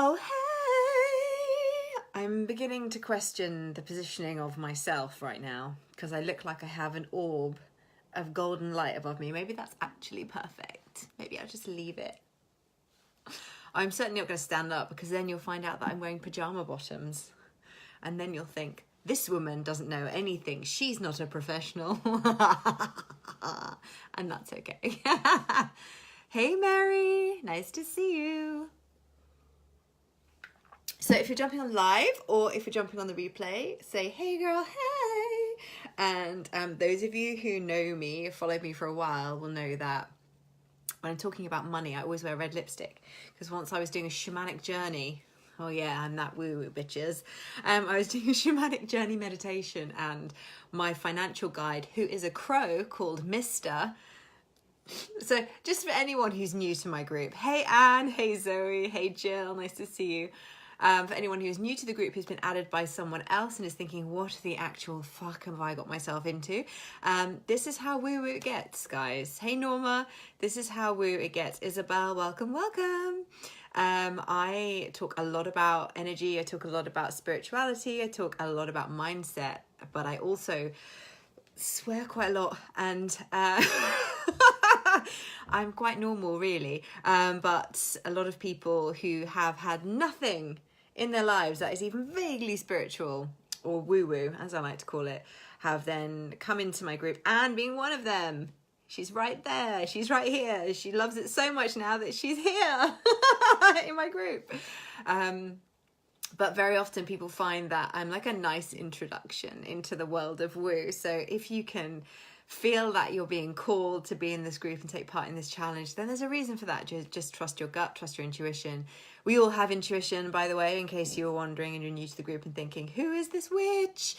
Oh, hey! I'm beginning to question the positioning of myself right now because I look like I have an orb of golden light above me. Maybe that's actually perfect. Maybe I'll just leave it. I'm certainly not going to stand up because then you'll find out that I'm wearing pajama bottoms. And then you'll think, this woman doesn't know anything. She's not a professional. And that's okay. Hey, Mary. Nice to see you. So if you're jumping on live or if you're jumping on the replay, say, hey girl, hey. And those of you who know me, followed me for a while, will know that when I'm talking about money, I always wear red lipstick. Because once I was doing a shamanic journey, oh yeah, I'm that woo-woo, bitches. I was doing a shamanic journey meditation and my financial guide, who is a crow called Mr. So just for anyone who's new to my group, hey Anne, hey Zoe, hey Jill, nice to see you. For anyone who's new to the group who's been added by someone else and is thinking, what the actual fuck have I got myself into? This is how woo-woo it gets, guys. Hey Norma, this is how woo it gets. Isabel, welcome, welcome. I talk a lot about energy, I talk a lot about spirituality, I talk a lot about mindset, but I also swear quite a lot and I'm quite normal really, but a lot of people who have had nothing in their lives that is even vaguely spiritual or woo-woo, as I like to call it, have then come into my group, and being one of them, she's right there, she's right here, she loves it so much now that she's here in my group. But very often people find that I'm like a nice introduction into the world of woo. So if you can feel that you're being called to be in this group and take part in this challenge, then there's a reason for that. Just trust your gut, trust your intuition. We all have intuition, by the way, in case you were wondering and you're new to the group and thinking, who is this witch?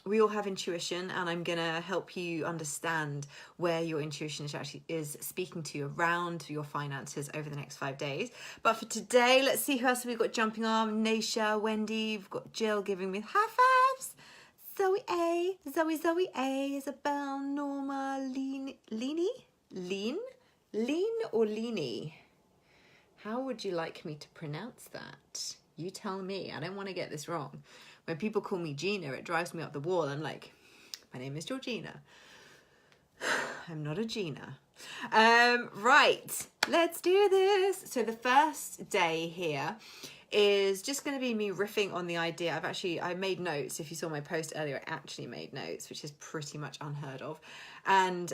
We all have intuition, and I'm gonna help you understand where your intuition is speaking to you around your finances over the next 5 days. But for today, let's see who else we've got jumping on. Nasha, Wendy, we've got Jill giving me high fives. Zoe A, Zoe A, Isabel, Norma, Lean or Leanie? How would you like me to pronounce that? You tell me, I don't want to get this wrong. When people call me Gina, it drives me up the wall. I'm like, my name is Georgina. I'm not a Gina. Right, let's do this. So the first day here is just going to be me riffing on the idea. I made notes. If you saw my post earlier, I actually made notes, which is pretty much unheard of. And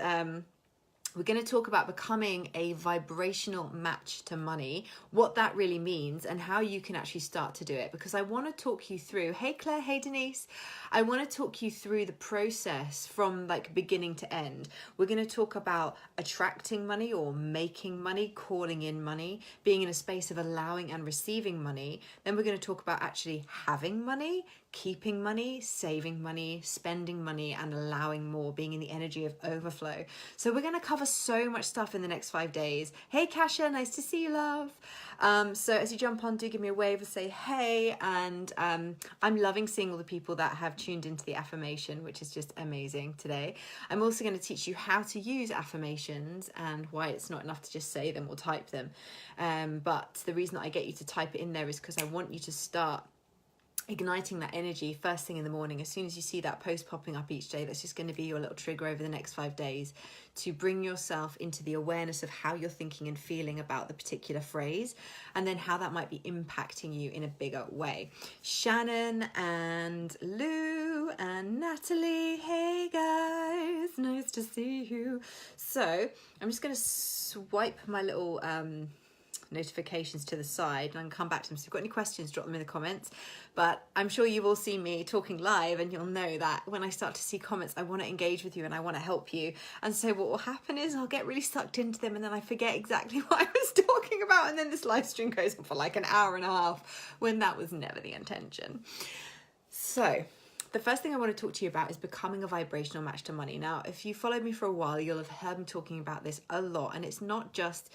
we're going to talk about becoming a vibrational match to money, what that really means and how you can actually start to do it. Because I want to talk you through, hey Claire, hey Denise, I want to talk you through the process from like beginning to end. We're going to talk about attracting money or making money, calling in money, being in a space of allowing and receiving money. Then we're going to talk about actually having money, keeping money, saving money, spending money, and allowing more, being in the energy of overflow. So we're going to cover so much stuff in the next 5 days. Hey Kasha, nice to see you, love. So as you jump on, do give me a wave or say hey. And I'm loving seeing all the people that have tuned into the affirmation, which is just amazing today. I'm also going to teach you how to use affirmations and why it's not enough to just say them or type them. But the reason that I get you to type it in there is because I want you to start igniting that energy first thing in the morning. As soon as you see that post popping up each day, that's just going to be your little trigger over the next 5 days to bring yourself into the awareness of how you're thinking and feeling about the particular phrase, and then how that might be impacting you in a bigger way. Shannon and Lou and Natalie, hey guys, nice to see you. So I'm just going to swipe my little notifications to the side and I can come back to them. So if you've got any questions, drop them in the comments. But I'm sure you've all seen me talking live and you'll know that when I start to see comments, I want to engage with you and I want to help you. And so what will happen is I'll get really sucked into them and then I forget exactly what I was talking about, and then this live stream goes on for like an hour and a half when that was never the intention. So the first thing I want to talk to you about is becoming a vibrational match to money. Now, if you followed me for a while, you'll have heard me talking about this a lot, and it's not just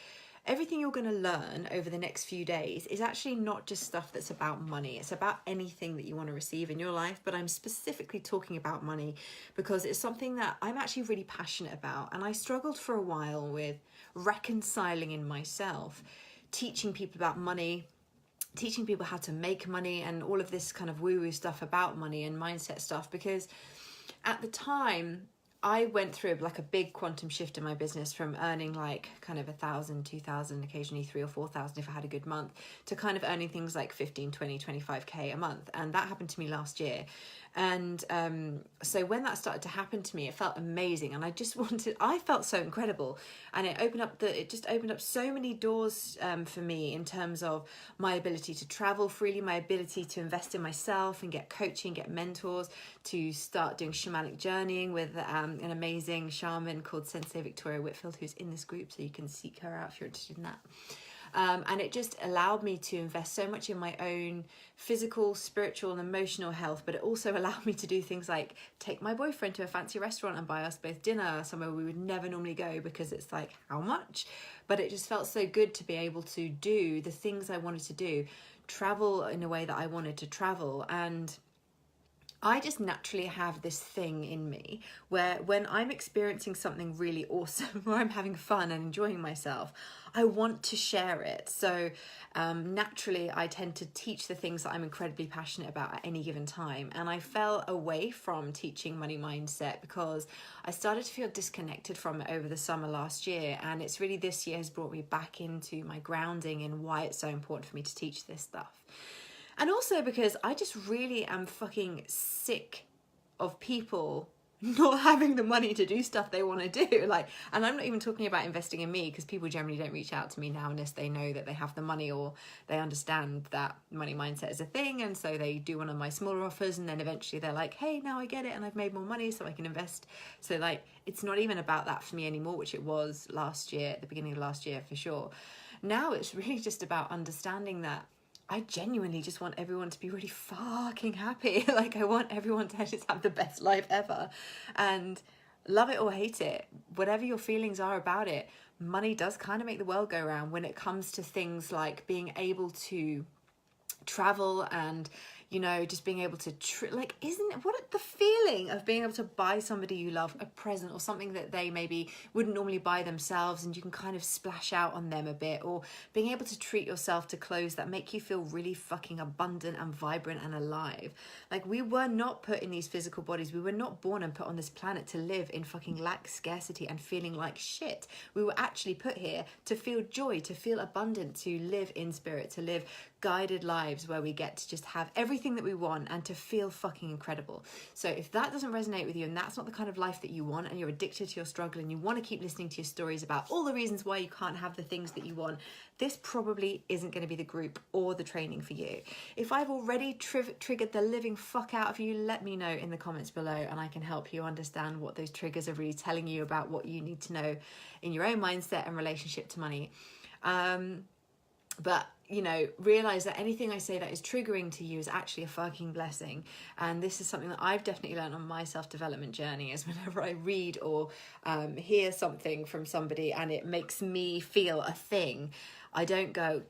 everything you're going to learn over the next few days is actually not just stuff that's about money. It's about anything that you want to receive in your life, but I'm specifically talking about money because it's something that I'm actually really passionate about, and I struggled for a while with reconciling in myself teaching people about money, teaching people how to make money, and all of this kind of woo-woo stuff about money and mindset stuff, because at the time I went through like a big quantum shift in my business from earning like kind of 1,000, 2,000, occasionally 3,000 or 4,000 if I had a good month, to kind of earning things like 15, 20, 25k a month. And that happened to me last year. And so when that started to happen to me, it felt amazing, and I felt so incredible, and it just opened up so many doors for me in terms of my ability to travel freely, my ability to invest in myself and get coaching, get mentors, to start doing shamanic journeying with an amazing shaman called Sensei Victoria Whitfield, who's in this group, so you can seek her out if you're interested in that. And it just allowed me to invest so much in my own physical, spiritual and emotional health, but it also allowed me to do things like take my boyfriend to a fancy restaurant and buy us both dinner somewhere we would never normally go, because it's like, how much? But it just felt so good to be able to do the things I wanted to do, travel in a way that I wanted to travel. And I just naturally have this thing in me where when I'm experiencing something really awesome, where I'm having fun and enjoying myself, I want to share it. So naturally, I tend to teach the things that I'm incredibly passionate about at any given time. And I fell away from teaching money mindset because I started to feel disconnected from it over the summer last year. And it's really this year has brought me back into my grounding and why it's so important for me to teach this stuff. And also because I just really am fucking sick of people not having the money to do stuff they want to do. Like, and I'm not even talking about investing in me, because people generally don't reach out to me now unless they know that they have the money or they understand that money mindset is a thing. And so they do one of my smaller offers, and then eventually they're like, hey, now I get it and I've made more money so I can invest. So like, it's not even about that for me anymore, which it was last year, at the beginning of last year for sure. Now it's really just about understanding that I genuinely just want everyone to be really fucking happy. Like, I want everyone to just have the best life ever. And love it or hate it, whatever your feelings are about it, money does kind of make the world go round when it comes to things like being able to travel and, you know, just being able to like, what the feeling of being able to buy somebody you love a present or something that they maybe wouldn't normally buy themselves, and you can kind of splash out on them a bit, or being able to treat yourself to clothes that make you feel really fucking abundant and vibrant and alive. Like, we were not put in these physical bodies. We were not born and put on this planet to live in fucking lack, scarcity and feeling like shit. We were actually put here to feel joy, to feel abundant, to live in spirit, to live guided lives where we get to just have everything that we want and to feel fucking incredible. So if that doesn't resonate with you, and that's not the kind of life that you want, and you're addicted to your struggle and you want to keep listening to your stories about all the reasons why you can't have the things that you want, this probably isn't going to be the group or the training for you. If I've already triggered the living fuck out of you, let me know in the comments below, and I can help you understand what those triggers are really telling you about what you need to know in your own mindset and relationship to money. But, you know, realize that anything I say that is triggering to you is actually a fucking blessing. And this is something that I've definitely learned on my self-development journey, is whenever I read or hear something from somebody and it makes me feel a thing, I don't go,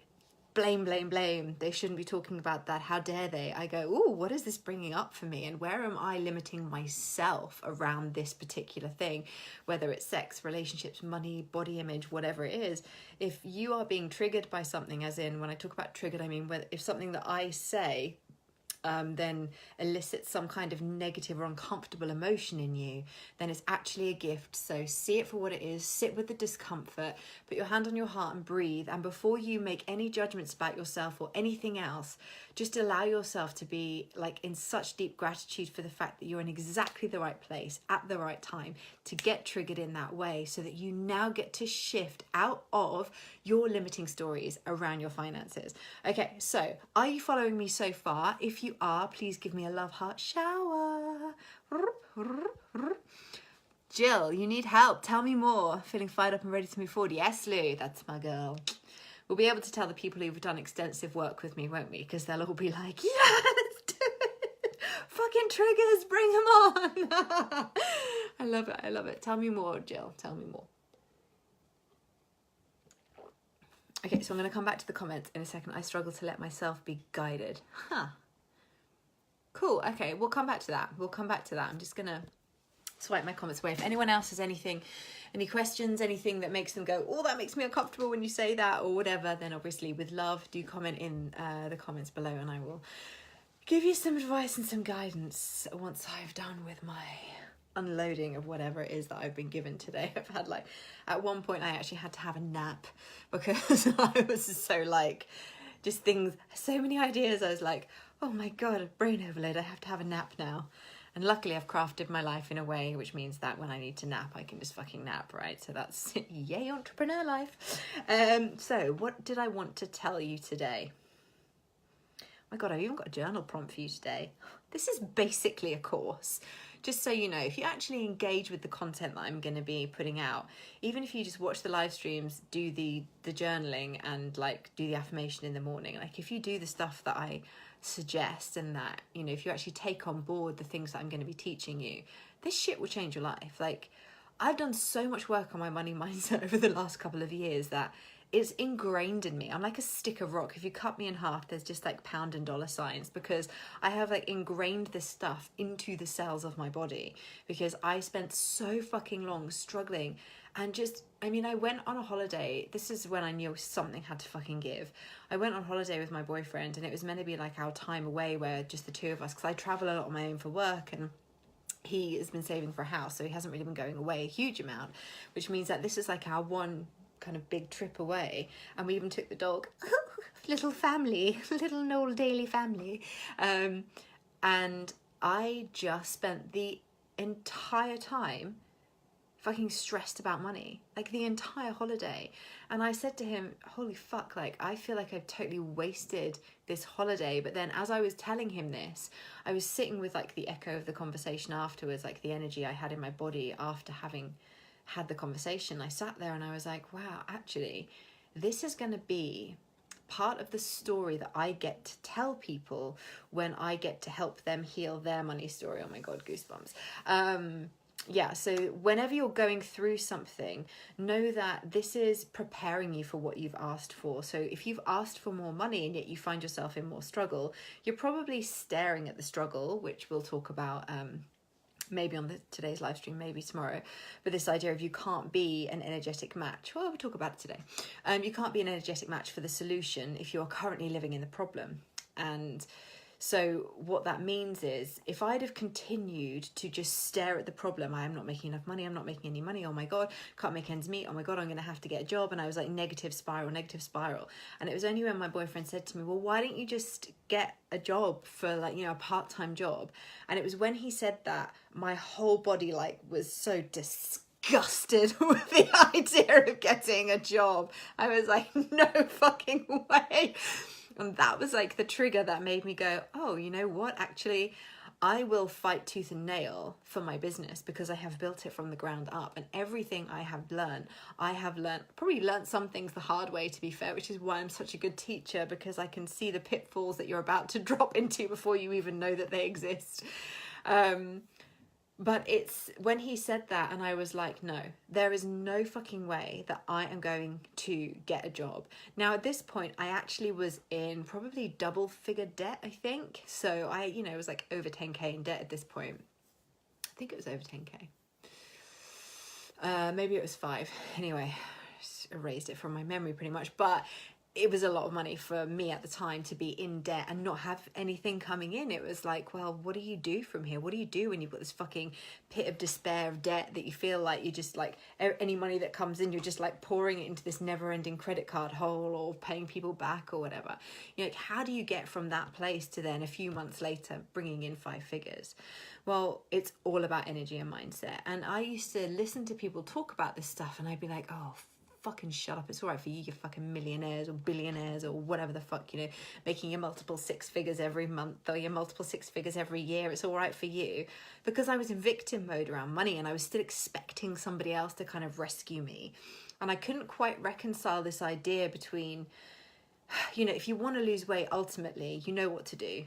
blame, blame, blame. They shouldn't be talking about that. How dare they? I go, ooh, what is this bringing up for me? And where am I limiting myself around this particular thing? Whether it's sex, relationships, money, body image, whatever it is. If you are being triggered by something, as in when I talk about triggered, I mean, if something that I say then elicits some kind of negative or uncomfortable emotion in you, then it's actually a gift. So see it for what it is, sit with the discomfort, put your hand on your heart and breathe. And before you make any judgments about yourself or anything else, just allow yourself to be like in such deep gratitude for the fact that you're in exactly the right place at the right time to get triggered in that way, so that you now get to shift out of your limiting stories around your finances. Okay, so are you following me so far? If you are, please give me a love heart shower. Jill, you need help. Tell me more. Feeling fired up and ready to move forward. Yes, Lou, that's my girl. We'll be able to tell the people who've done extensive work with me, won't we? Because they'll all be like, yeah, let's do it. Fucking triggers, bring them on. I love it. I love it. Tell me more, Jill. Tell me more. Okay, so I'm going to come back to the comments in a second. I struggle to let myself be guided. Huh. Cool. Okay, we'll come back to that. I'm just going to swipe my comments away. If anyone else has anything any questions, anything that makes them go, oh, that makes me uncomfortable when you say that, or whatever, then obviously with love, do comment in the comments below, and I will give you some advice and some guidance once I've done with my unloading of whatever it is that I've been given today. I've had like, at one point I actually had to have a nap because I was so like, just things, so many ideas. I was like, oh my God, brain overload, I have to have a nap now. And luckily I've crafted my life in a way which means that when I need to nap, I can just fucking nap, right? So that's, yay, entrepreneur life. So what did I want to tell you today? My God, I've even got a journal prompt for you today. This is basically a course. Just so you know, if you actually engage with the content that I'm going to be putting out, even if you just watch the live streams, do the journaling and like do the affirmation in the morning, like if you do the stuff that I suggest and that, you know, if you actually take on board the things that I'm going to be teaching you, this shit will change your life. Like I've done so much work on my money mindset over the last couple of years that it's ingrained in me. I'm like a stick of rock. If you cut me in half, there's just like pound and dollar signs, because I have like ingrained this stuff into the cells of my body, because I spent so fucking long struggling and just, I mean, I went on a holiday. This is when I knew something had to fucking give. I went on holiday with my boyfriend, and it was meant to be like our time away where just the two of us, because I travel a lot on my own for work, and he has been saving for a house, so he hasn't really been going away a huge amount, which means that this is like our one kind of big trip away. And we even took the dog, little family, little Noel Daily family, and I just spent the entire time fucking stressed about money, like the entire holiday. And I said to him, holy fuck, like I feel like I've totally wasted this holiday. But then as I was telling him this, I was sitting with like the echo of the conversation afterwards, like the energy I had in my body after having had the conversation. I sat there and I was like, wow, actually this is going to be part of the story that I get to tell people when I get to help them heal their money story. Oh my God, goosebumps. Yeah, so whenever you're going through something, know that this is preparing you for what you've asked for. So if you've asked for more money and yet you find yourself in more struggle, you're probably staring at the struggle, which we'll talk about maybe on today's live stream, maybe tomorrow. But this idea of you can't be an energetic match, well, we'll talk about it today. You can't be an energetic match for the solution if you're currently living in the problem. And so what that means is, if I'd have continued to just stare at the problem, I am not making enough money, I'm not making any money, oh my God, can't make ends meet, oh my God, I'm going to have to get a job. And I was like negative spiral. And it was only when my boyfriend said to me, well, why don't you just get a job for like, you know, a part-time job? And it was when he said that, my whole body like was so disgusted with the idea of getting a job. I was like, no fucking way. And that was like the trigger that made me go, oh, you know what? Actually, I will fight tooth and nail for my business because I have built it from the ground up. And everything I have learned, probably learned some things the hard way, to be fair, which is why I'm such a good teacher, because I can see the pitfalls that you're about to drop into before you even know that they exist. But it's when he said that, and I was like, no, there is no fucking way that I am going to get a job. Now, at this point, I actually was in probably double figure debt, I think. So I, you know, it was like over 10K in debt at this point. I think it was over 10K. Maybe it was 5. Anyway, just erased it from my memory pretty much. But it was a lot of money for me at the time to be in debt and not have anything coming in. It was like, well, what do you do from here? What do you do when you've got this fucking pit of despair of debt that you feel like you just like any money that comes in, you're just like pouring it into this never ending credit card hole or paying people back or whatever. You know, like, how do you get from that place to then a few months later bringing in 5 figures? Well, it's all about energy and mindset. And I used to listen to people talk about this stuff and I'd be like, oh, fucking shut up, it's all right for you, you fucking millionaires or billionaires or whatever the fuck, you know, making your multiple 6 figures every month or your multiple 6 figures every year, it's all right for you. Because I was in victim mode around money and I was still expecting somebody else to kind of rescue me. And I couldn't quite reconcile this idea between, you know, if you want to lose weight, ultimately, you know what to do.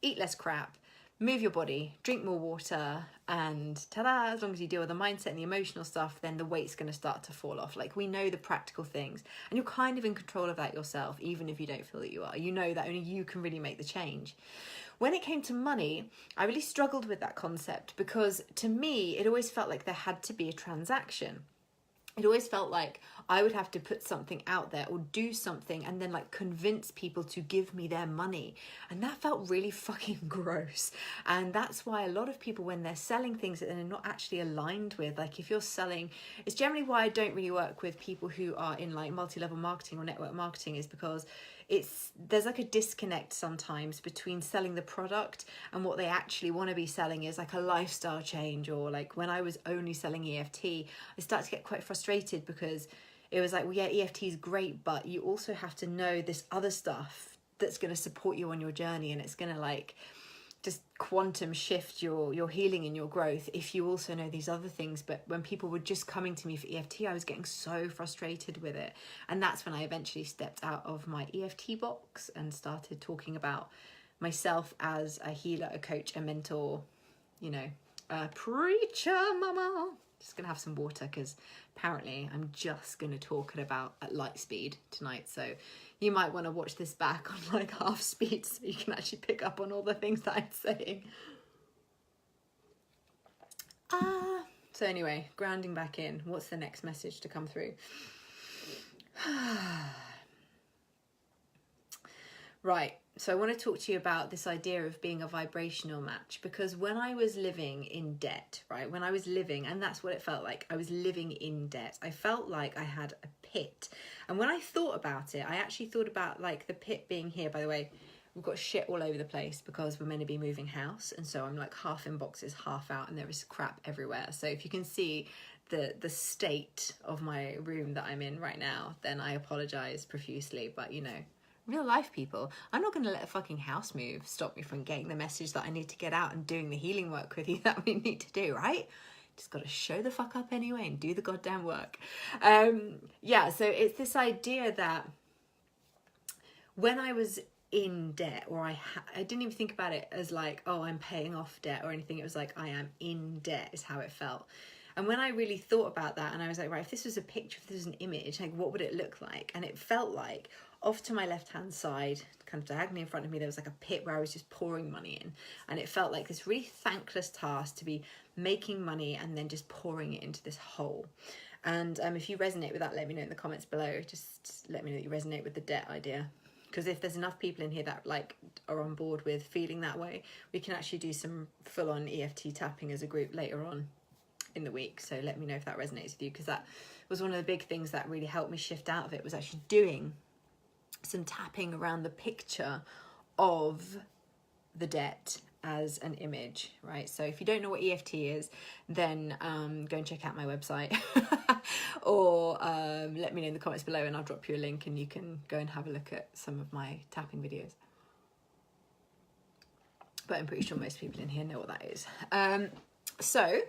Eat less crap, move your body, drink more water, and ta-da, as long as you deal with the mindset and the emotional stuff, then the weight's going to start to fall off. Like, we know the practical things, and you're kind of in control of that yourself, even if you don't feel that you are. You know that only you can really make the change. When it came to money, I really struggled with that concept because to me, it always felt like there had to be a transaction. it always felt like I would have to put something out there or do something and then like convince people to give me their money. And that felt really fucking gross. And that's why a lot of people, when they're selling things that they're not actually aligned with, like if you're selling, it's generally why I don't really work with people who are in like multi-level marketing or network marketing, is because there's like a disconnect sometimes between selling the product and what they actually want to be selling is like a lifestyle change. Or like when I was only selling EFT, I started to get quite frustrated because it was like, well, yeah, EFT is great, but you also have to know this other stuff that's going to support you on your journey, and it's going to like just quantum shift your healing and your growth if you also know these other things. But when people were just coming to me for EFT, I was getting so frustrated with it. And that's when I eventually stepped out of my EFT box and started talking about myself as a healer, a coach, a mentor, you know, a preacher mama. Just gonna have some water because apparently I'm just gonna talk at light speed tonight, so you might want to watch this back on like half speed so you can actually pick up on all the things that I'm saying. So anyway, grounding back in, what's the next message to come through? Right, so I want to talk to you about this idea of being a vibrational match, because when I was living in debt, right, when I was living, and that's what it felt like, I was living in debt. I felt like I had a pit. And when I thought about it, I actually thought about like the pit being here. By the way, we've got shit all over the place because we're meant to be moving house. And so I'm like half in boxes, half out, and there is crap everywhere. So if you can see the state of my room that I'm in right now, then I apologize profusely. But you know, real life people, I'm not going to let a fucking house move stop me from getting the message that I need to get out and doing the healing work with you that we need to do, right? Just got to show the fuck up anyway and do the goddamn work. Yeah, so it's this idea that when I was in debt, or I didn't even think about it as like, oh, I'm paying off debt or anything. It was like, I am in debt is how it felt. And when I really thought about that, and I was like, right, if this was a picture, if this was an image, like what would it look like? And it felt like off to my left-hand side, kind of diagonally in front of me, there was like a pit where I was just pouring money in. And it felt like this really thankless task to be making money and then just pouring it into this hole. And if you resonate with that, let me know in the comments below. Just let me know that you resonate with the debt idea. Because if there's enough people in here that like are on board with feeling that way, we can actually do some full-on EFT tapping as a group later on in the week. So let me know if that resonates with you, because that was one of the big things that really helped me shift out of it, was actually doing some tapping around the picture of the debt as an image, right? So if you don't know what EFT is, then go and check out my website or let me know in the comments below and I'll drop you a link and you can go and have a look at some of my tapping videos. But I'm pretty sure most people in here know what that is. So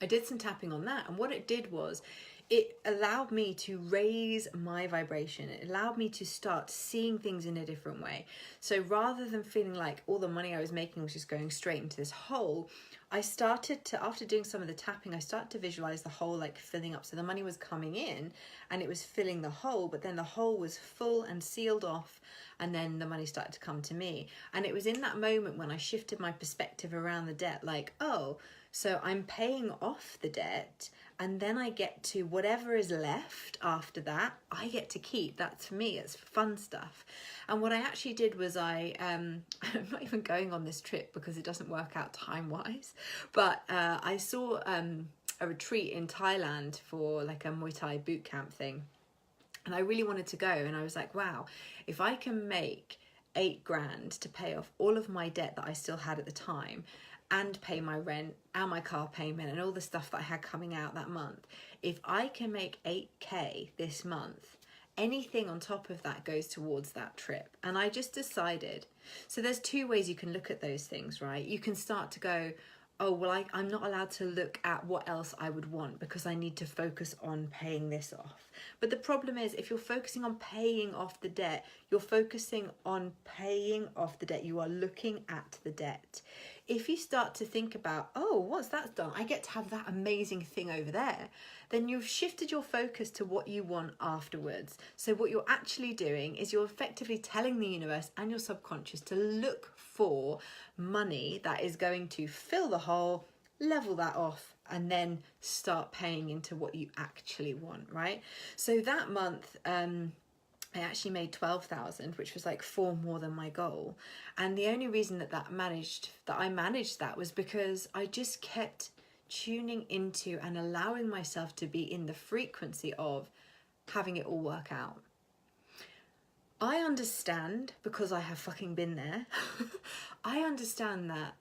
I did some tapping on that, and what it did was it allowed me to raise my vibration. It allowed me to start seeing things in a different way. So rather than feeling like all the money I was making was just going straight into this hole, I started to, after doing some of the tapping, I started to visualize the hole like filling up. So the money was coming in and it was filling the hole, but then the hole was full and sealed off, and then the money started to come to me. And it was in that moment when I shifted my perspective around the debt, like, oh, so I'm paying off the debt, and then I get to whatever is left after that, I get to keep. That's for me, it's fun stuff. And what I actually did was I'm not even going on this trip because it doesn't work out time-wise, but I saw a retreat in Thailand for like a Muay Thai boot camp thing. And I really wanted to go, and I was like, wow, if I can make 8 grand to pay off all of my debt that I still had at the time, and pay my rent and my car payment and all the stuff that I had coming out that month, if I can make 8K this month, anything on top of that goes towards that trip. And I just decided, so there's 2 ways you can look at those things, right? You can start to go, oh, well, I'm not allowed to look at what else I would want because I need to focus on paying this off. But the problem is, if you're focusing on paying off the debt, you're focusing on paying off the debt. You are looking at the debt. If you start to think about, oh, once that's done, I get to have that amazing thing over there, then you've shifted your focus to what you want afterwards. So what you're actually doing is you're effectively telling the universe and your subconscious to look for money that is going to fill the hole, level that off, and then start paying into what you actually want, right? So that month, I actually made 12,000, which was like 4 more than my goal. And the only reason that I managed that was because I just kept tuning into and allowing myself to be in the frequency of having it all work out. I understand, because I have fucking been there, I understand that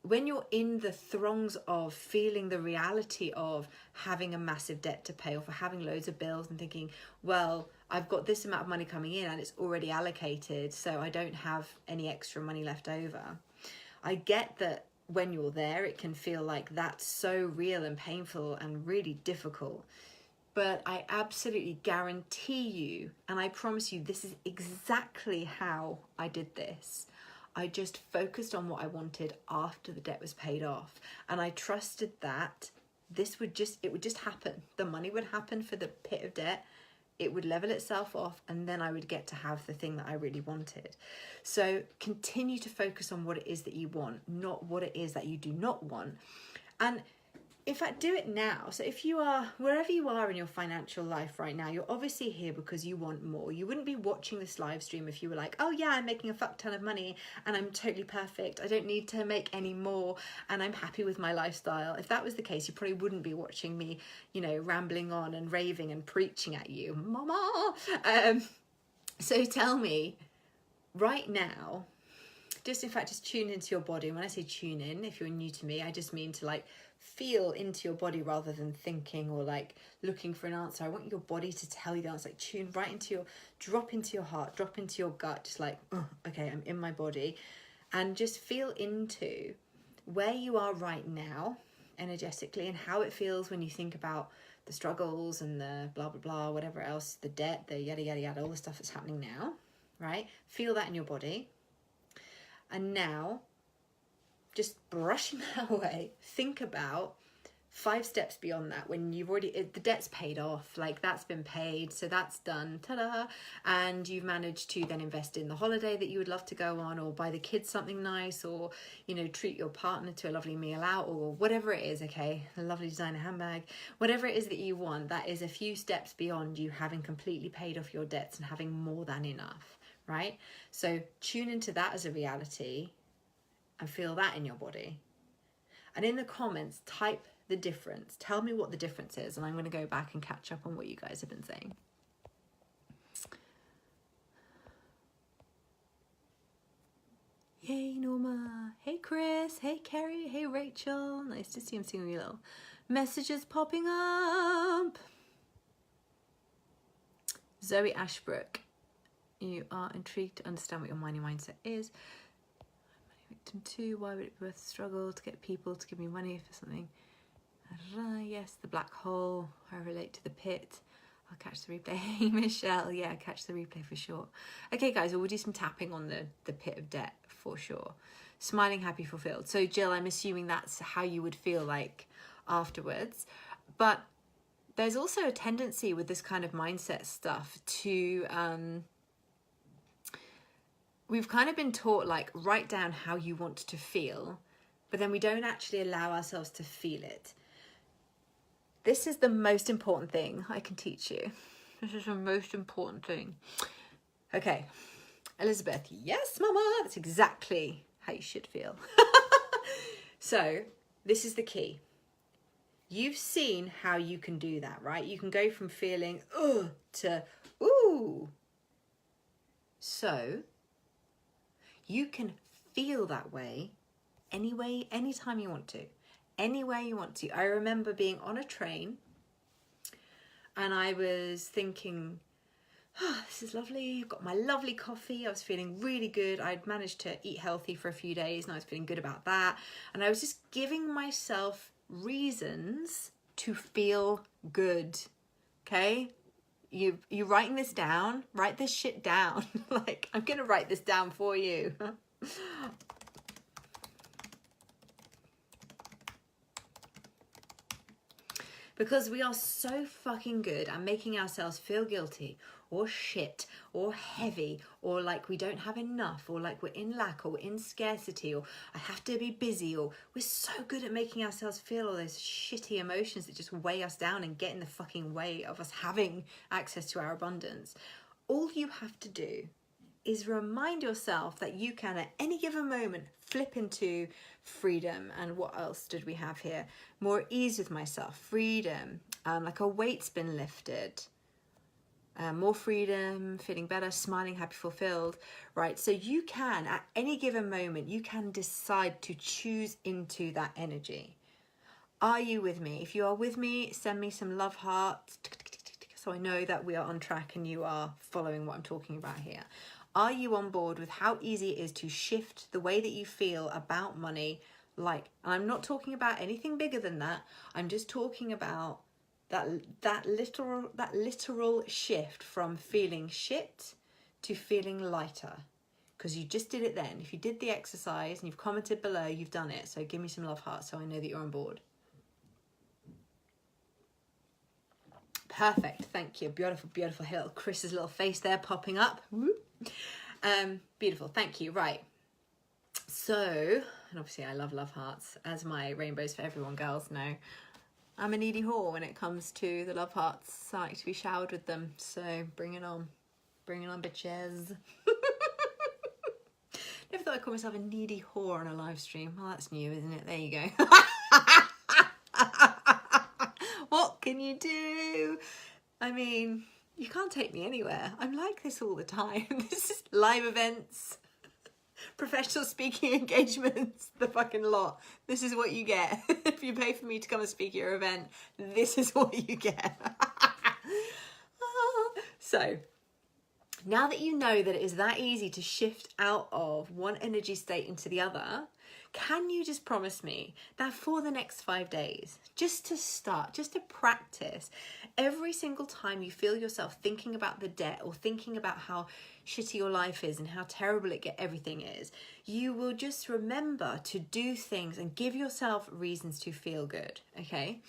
when you're in the throngs of feeling the reality of having a massive debt to pay, or for having loads of bills and thinking, well, I've got this amount of money coming in and it's already allocated, so I don't have any extra money left over. I get that when you're there, it can feel like that's so real and painful and really difficult. But I absolutely guarantee you, and I promise you, this is exactly how I did this. I just focused on what I wanted after the debt was paid off. And I trusted that it would just happen. The money would happen for the pit of debt. It would level itself off, and then I would get to have the thing that I really wanted. So continue to focus on what it is that you want, not what it is that you do not want. And in fact, do it now. So if you are, wherever you are in your financial life right now, you're obviously here because you want more. You wouldn't be watching this live stream if you were like, oh yeah, I'm making a fuck ton of money and I'm totally perfect. I don't need to make any more and I'm happy with my lifestyle. If that was the case, you probably wouldn't be watching me, you know, rambling on and raving and preaching at you, mama. So tell me right now, just in fact, just tune into your body. And when I say tune in, if you're new to me, I just mean to like feel into your body rather than thinking or like looking for an answer. I want your body to tell you the answer. Like tune right into drop into your heart, drop into your gut, just like, oh, okay, I'm in my body. And just feel into where you are right now energetically and how it feels when you think about the struggles and the blah, blah, blah, whatever else, the debt, the yada, yada, yada, all the stuff that's happening now, right? Feel that in your body. And now, just brushing that away, think about 5 steps beyond that when you've already, the debt's paid off, like that's been paid, so that's done, ta-da, and you've managed to then invest in the holiday that you would love to go on, or buy the kids something nice, or, you know, treat your partner to a lovely meal out, or whatever it is, okay, a lovely designer handbag, whatever it is that you want, that is a few steps beyond you having completely paid off your debts and having more than enough, right? So tune into that as a reality and feel that in your body. And in the comments, type the difference. Tell me what the difference is, and I'm going to go back and catch up on what you guys have been saying. Yay, Norma. Hey, Chris. Hey, Kerry. Hey, Rachel. Nice to see you. I'm seeing your little messages popping up. Zoe Ashbrook. You are intrigued to understand what your money mindset is. Victim 2, why would it be worth the struggle to get people to give me money for something? Yes, the black hole, I relate to the pit. I'll catch the replay. Hey, Michelle, yeah, catch the replay for sure. Okay, guys, we'll do some tapping on the pit of debt for sure. Smiling, happy, fulfilled. So, Jill, I'm assuming that's how you would feel like afterwards. But there's also a tendency with this kind of mindset stuff to... we've kind of been taught, like, write down how you want to feel, but then we don't actually allow ourselves to feel it. This is the most important thing I can teach you. This is the most important thing. Okay, Elizabeth, yes, mama, that's exactly how you should feel. So, this is the key. You've seen how you can do that, right? You can go from feeling, ugh, to, ooh. So, you can feel that way anyway, anytime you want to, anywhere you want to. I remember being on a train and I was thinking, oh, this is lovely. I've got my lovely coffee. I was feeling really good. I'd managed to eat healthy for a few days and I was feeling good about that. And I was just giving myself reasons to feel good. Okay? You writing this down? Write this shit down. Like, I'm going to write this down for you. Because we are so fucking good at making ourselves feel guilty or shit or heavy or like we don't have enough or like we're in lack or we're in scarcity or I have to be busy, or we're so good at making ourselves feel all those shitty emotions that just weigh us down and get in the fucking way of us having access to our abundance. All you have to do is remind yourself that you can at any given moment flip into freedom. And what else did we have here? More ease with myself, freedom, like a weight's been lifted, more freedom, feeling better, smiling, happy, fulfilled, right? So you can at any given moment, you can decide to choose into that energy. Are you with me? If you are with me, send me some love hearts so I know that we are on track and you are following what I'm talking about here. Are you on board with how easy it is to shift the way that you feel about money? Like, I'm not talking about anything bigger than that. I'm just talking about that literal shift from feeling shit to feeling lighter. Because you just did it then. If you did the exercise and you've commented below, you've done it. So give me some love hearts so I know that you're on board. Perfect, thank you. Beautiful, beautiful hill. Chris's little face there popping up. Woo. Beautiful, thank you. Right. So, and obviously I love hearts, as my Rainbows for Everyone girls know. I'm a needy whore when it comes to the love hearts. I like to be showered with them. So bring it on. Bring it on, bitches. Never thought I'd call myself a needy whore on a live stream. Well, that's new, isn't it? There you go. What can you do? I mean, you can't take me anywhere. I'm like this all the time. This is live events, professional speaking engagements, the fucking lot. This is what you get. If you pay for me to come and speak at your event, this is what you get. So, now that you know that it is that easy to shift out of one energy state into the other, can you just promise me that for the next 5 days, just to start, just to practice, every single time you feel yourself thinking about the debt or thinking about how shitty your life is and how terrible everything is, you will just remember to do things and give yourself reasons to feel good, okay?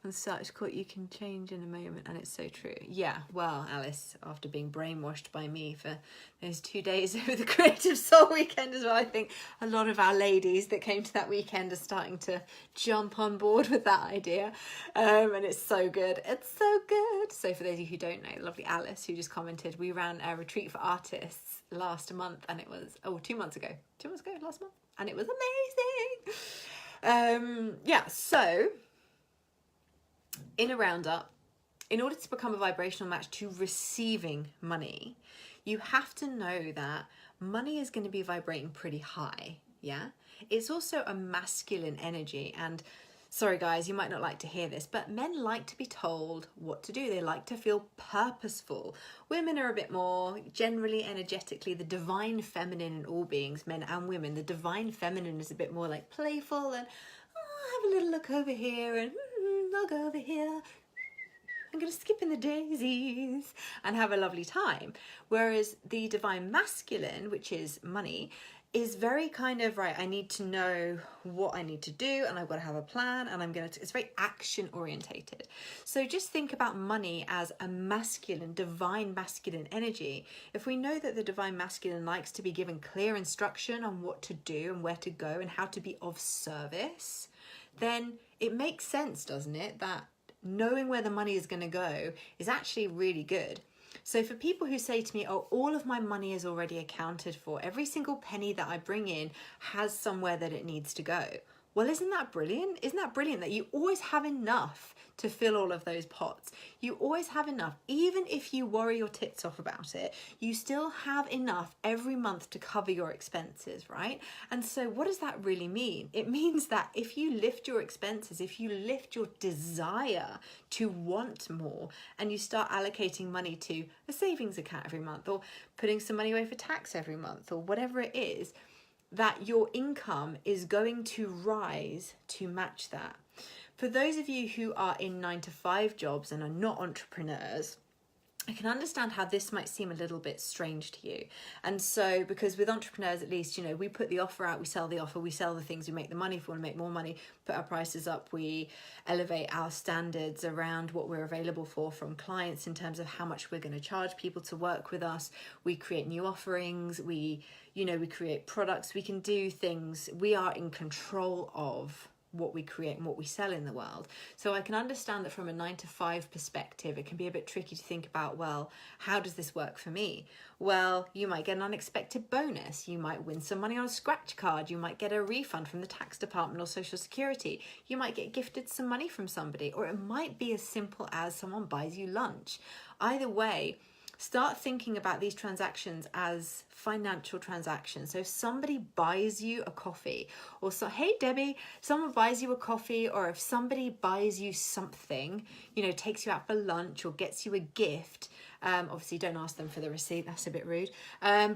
And such quote you can change in a moment, and it's so true. Yeah, well, Alice, after being brainwashed by me for those 2 days over the Creative Soul weekend as well, I think a lot of our ladies that came to that weekend are starting to jump on board with that idea. And it's so good. It's so good. So for those of you who don't know, lovely Alice, who just commented, we ran a retreat for artists last month, and it was, 2 months ago. 2 months ago, last month. And it was amazing. Yeah, so in a roundup, in order to become a vibrational match to receiving money, you have to know that money is going to be vibrating pretty high, yeah? It's also a masculine energy, and sorry guys, you might not like to hear this, but men like to be told what to do. They like to feel purposeful. Women are a bit more, generally energetically, the divine feminine in all beings, men and women, the divine feminine is a bit more like playful and have a little look over here and I'll go over here. I'm going to skip in the daisies and have a lovely time. Whereas the divine masculine, which is money, is very kind of, right, I need to know what I need to do and I've got to have a plan and I'm going to, it's very action orientated. So just think about money as a masculine, divine masculine energy. If we know that the divine masculine likes to be given clear instruction on what to do and where to go and how to be of service, then it makes sense, doesn't it, that knowing where the money is going to go is actually really good. So for people who say to me, oh, all of my money is already accounted for, every single penny that I bring in has somewhere that it needs to go. Well, isn't that brilliant? Isn't that brilliant that you always have enough to fill all of those pots? You always have enough. Even if you worry your tits off about it, you still have enough every month to cover your expenses, right? And so what does that really mean? It means that if you lift your expenses, if you lift your desire to want more and you start allocating money to a savings account every month or putting some money away for tax every month or whatever it is, that your income is going to rise to match that. For those of you who are in 9-to-5 jobs and are not entrepreneurs, I can understand how this might seem a little bit strange to you. And so, because with entrepreneurs, at least, you know, we put the offer out, we sell the offer, we sell the things, we make the money. If we want to make more money, put our prices up, we elevate our standards around what we're available for from clients in terms of how much we're going to charge people to work with us. We create new offerings, we create products, we can do things. We are in control of what we create and what we sell in the world. So I can understand that from a 9-to-5 perspective, it can be a bit tricky to think about, well, how does this work for me? Well, you might get an unexpected bonus. You might win some money on a scratch card. You might get a refund from the tax department or Social Security. You might get gifted some money from somebody, or it might be as simple as someone buys you lunch. Either way, start thinking about these transactions as financial transactions. So if somebody buys you a coffee, or so, hey Debbie, someone buys you a coffee, or if somebody buys you something, you know, takes you out for lunch or gets you a gift, obviously don't ask them for the receipt, that's a bit rude,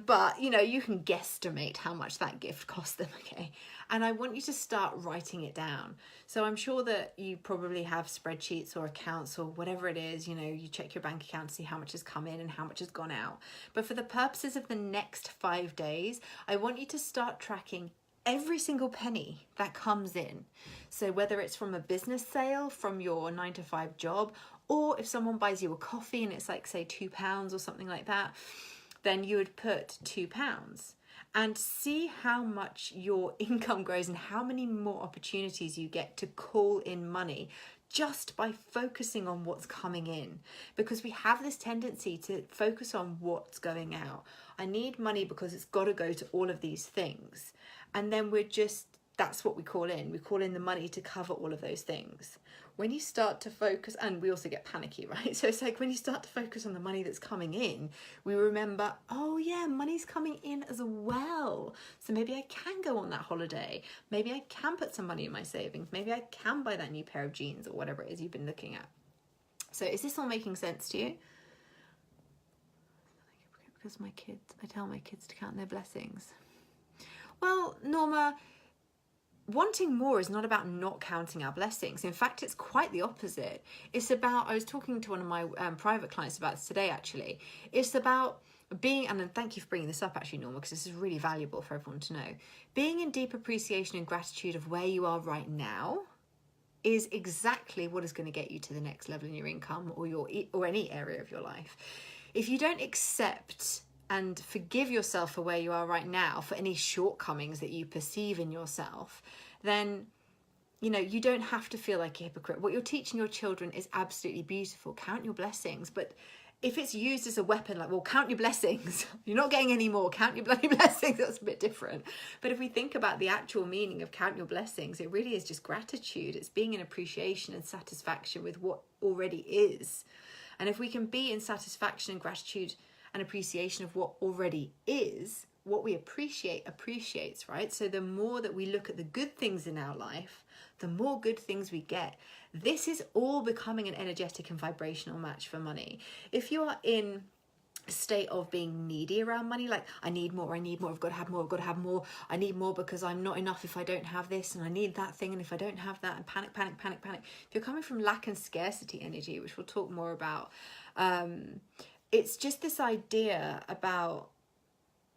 but you know, you can guesstimate how much that gift cost them, okay? And I want you to start writing it down. So I'm sure that you probably have spreadsheets or accounts or whatever it is, you know, you check your bank account to see how much has come in and how much has gone out. But for the purposes of the next 5 days, I want you to start tracking every single penny that comes in. So whether it's from a business sale, from your 9-to-5 job, or if someone buys you a coffee and it's like, say, £2 or something like that, then you would put £2 and see how much your income grows and how many more opportunities you get to call in money just by focusing on what's coming in. Because we have this tendency to focus on what's going out. I need money because it's got to go to all of these things. And then that's what we call in. We call in the money to cover all of those things. When you start to focus, and we also get panicky, right? So it's like when you start to focus on the money that's coming in, we remember, oh yeah, money's coming in as well. So maybe I can go on that holiday. Maybe I can put some money in my savings. Maybe I can buy that new pair of jeans or whatever it is you've been looking at. So is this all making sense to you? Because I tell my kids to count their blessings. Well, Norma, wanting more is not about not counting our blessings. In fact, it's quite the opposite. It's about, I was talking to one of my private clients about this today, actually. It's about being, and thank you for bringing this up, actually, Norma, because this is really valuable for everyone to know. Being in deep appreciation and gratitude of where you are right now is exactly what is going to get you to the next level in your income or any area of your life. If you don't accept and forgive yourself for where you are right now, for any shortcomings that you perceive in yourself, then, you know, you don't have to feel like a hypocrite. What you're teaching your children is absolutely beautiful. Count your blessings. But if it's used as a weapon, like, well, count your blessings, you're not getting any more, count your bloody blessings, that's a bit different. But if we think about the actual meaning of count your blessings, it really is just gratitude. It's being in appreciation and satisfaction with what already is. And if we can be in satisfaction and gratitude and appreciation of what already is, what we appreciate appreciates, right? So the more that we look at the good things in our life, the more good things we get. This is all becoming an energetic and vibrational match for money. If you are in a state of being needy around money, like I need more, I've got to have more, I've got to have more, I need more because I'm not enough if I don't have this, and I need that thing, and if I don't have that, and panic. If you're coming from lack and scarcity energy, which we'll talk more about, it's just this idea about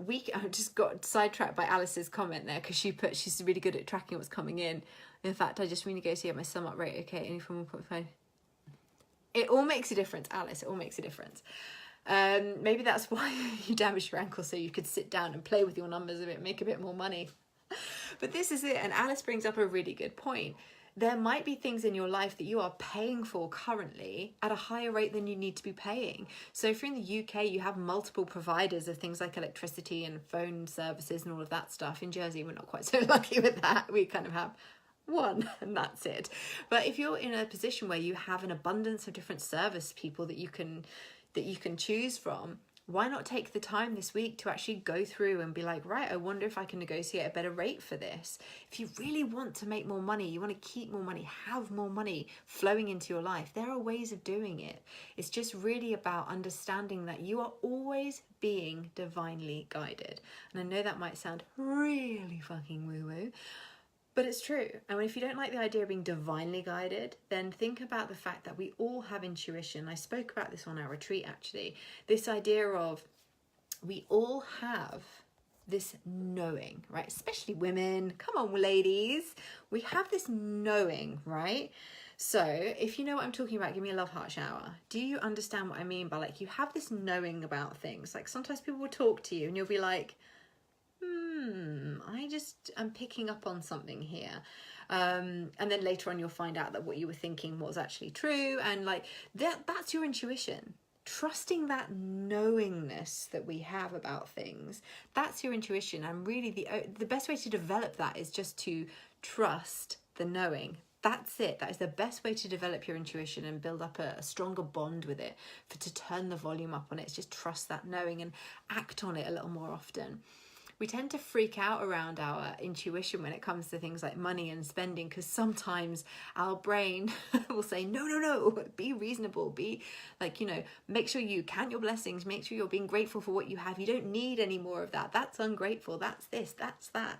I just got sidetracked by Alice's comment there, because she's really good at tracking what's coming in. In fact, I just renegotiate my sum up rate. Okay, only from 1.5. It all makes a difference, Alice. It all makes a difference. Maybe that's why you damaged your ankle, so you could sit down and play with your numbers a bit, make a bit more money. But this is it, and Alice brings up a really good point. There might be things in your life that you are paying for currently at a higher rate than you need to be paying. So if you're in the UK, you have multiple providers of things like electricity and phone services and all of that stuff. In Jersey, we're not quite so lucky with that. We kind of have one and that's it. But if you're in a position where you have an abundance of different service people that you can choose from, why not take the time this week to actually go through and be like, right, I wonder if I can negotiate a better rate for this. If you really want to make more money, you want to keep more money, have more money flowing into your life, there are ways of doing it. It's just really about understanding that you are always being divinely guided. And I know that might sound really fucking woo-woo, But it's true. And if you don't like the idea of being divinely guided, then think about the fact that we all have intuition. I spoke about this on our retreat, actually. This idea of we all have this knowing, right? Especially women. Come on, ladies. We have this knowing, right? So if you know what I'm talking about, give me a love heart shower. Do you understand what I mean by, like, you have this knowing about things? Like, sometimes people will talk to you and you'll be like, I'm picking up on something here. And then later on you'll find out that what you were thinking was actually true. And like that's your intuition. Trusting that knowingness that we have about things, that's your intuition. And really the best way to develop that is just to trust the knowing. That's it. That is the best way to develop your intuition and build up a stronger bond with it, to turn the volume up on it. It's just trust that knowing and act on it a little more often. We tend to freak out around our intuition when it comes to things like money and spending, because sometimes our brain will say, no, be reasonable, be like, make sure you count your blessings, make sure you're being grateful for what you have. You don't need any more of that. That's ungrateful. That's this, that's that.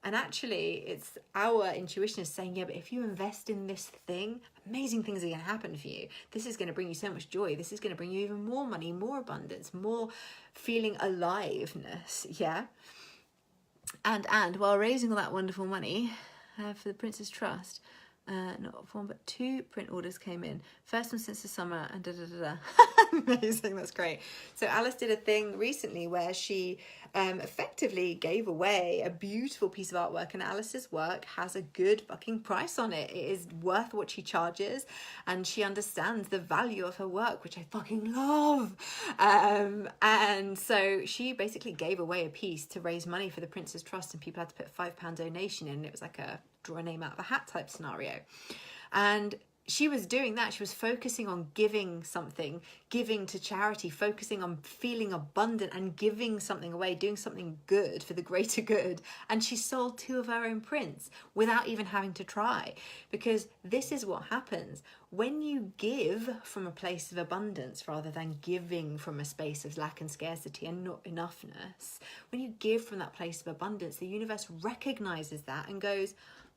And actually, it's our intuition is saying, yeah, but if you invest in this thing, amazing things are going to happen for you. This is going to bring you so much joy. This is going to bring you even more money, more abundance, more feeling aliveness. Yeah. And while raising all that wonderful money for the Prince's Trust, not one but 2 print orders came in. First one since the summer, and amazing, that's great. So Alice did a thing recently where she effectively gave away a beautiful piece of artwork, and Alice's work has a good fucking price on it. It is worth what she charges, and she understands the value of her work, which I fucking love. And so she basically gave away a piece to raise money for the Prince's Trust, and people had to put a £5 donation in. It was like a draw a name out of a hat type scenario. And she was doing that. She was focusing on giving something, giving to charity, focusing on feeling abundant and giving something away, doing something good for the greater good. And she sold 2 of her own prints without even having to try, because this is what happens when you give from a place of abundance rather than giving from a space of lack and scarcity and not enoughness. When you give from that place of abundance, the universe recognizes that and goes,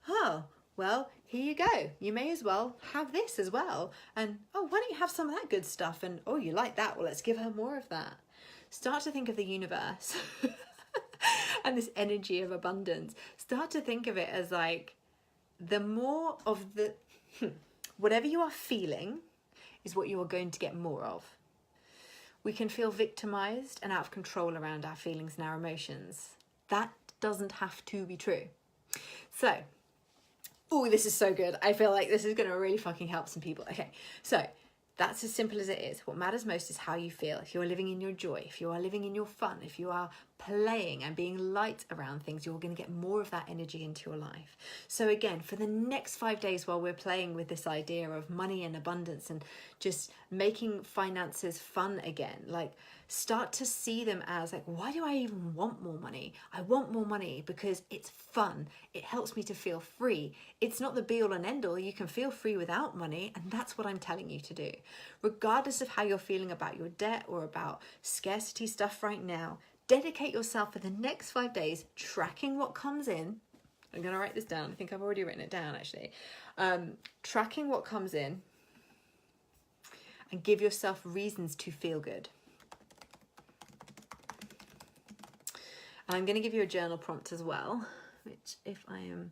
oh, well, here you go. You may as well have this as well. And, oh, why don't you have some of that good stuff? And, oh, you like that? Well, let's give her more of that. Start to think of the universe and this energy of abundance. Start to think of it as like the more of the, whatever you are feeling is what you are going to get more of. We can feel victimized and out of control around our feelings and our emotions. That doesn't have to be true. So, oh, this is so good. I feel like this is going to really fucking help some people. Okay, so that's as simple as it is. What matters most is how you feel. If you're living in your joy, if you are living in your fun, if you are playing and being light around things, you're going to get more of that energy into your life. So again, for the next 5 days while we're playing with this idea of money and abundance and just making finances fun again, like start to see them as like, why do I even want more money? I want more money because it's fun. It helps me to feel free. It's not the be all and end all. You can feel free without money, and that's what I'm telling you to do. Regardless of how you're feeling about your debt or about scarcity stuff right now, dedicate yourself for the next 5 days tracking what comes in. I'm going to write this down. I think I've already written it down actually. Tracking what comes in, and give yourself reasons to feel good. And I'm going to give you a journal prompt as well, which if I am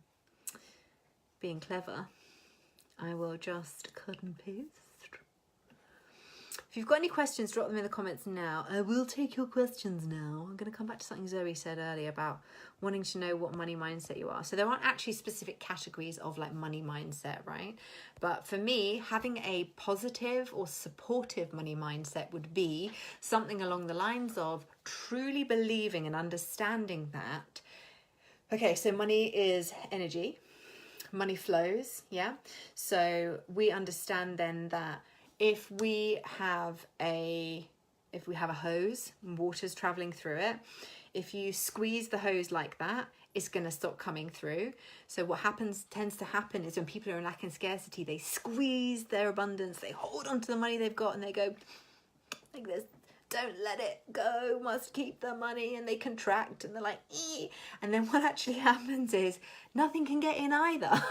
being clever, I will just cut and paste. If you've got any questions, drop them in the comments now. I will take your questions now. I'm going to come back to something Zoe said earlier about wanting to know what money mindset you are. So there aren't actually specific categories of like money mindset, right? But for me, having a positive or supportive money mindset would be something along the lines of truly believing and understanding that, okay, so money is energy, money flows, yeah? So we understand then that if we have a hose and water's traveling through it, if you squeeze the hose like that, it's going to stop coming through. So what tends to happen is when people are in lack and scarcity, they squeeze their abundance, they hold on to the money they've got and they go like this, don't let it go, must keep the money, and they contract and they're like, ee. And then what actually happens is nothing can get in either.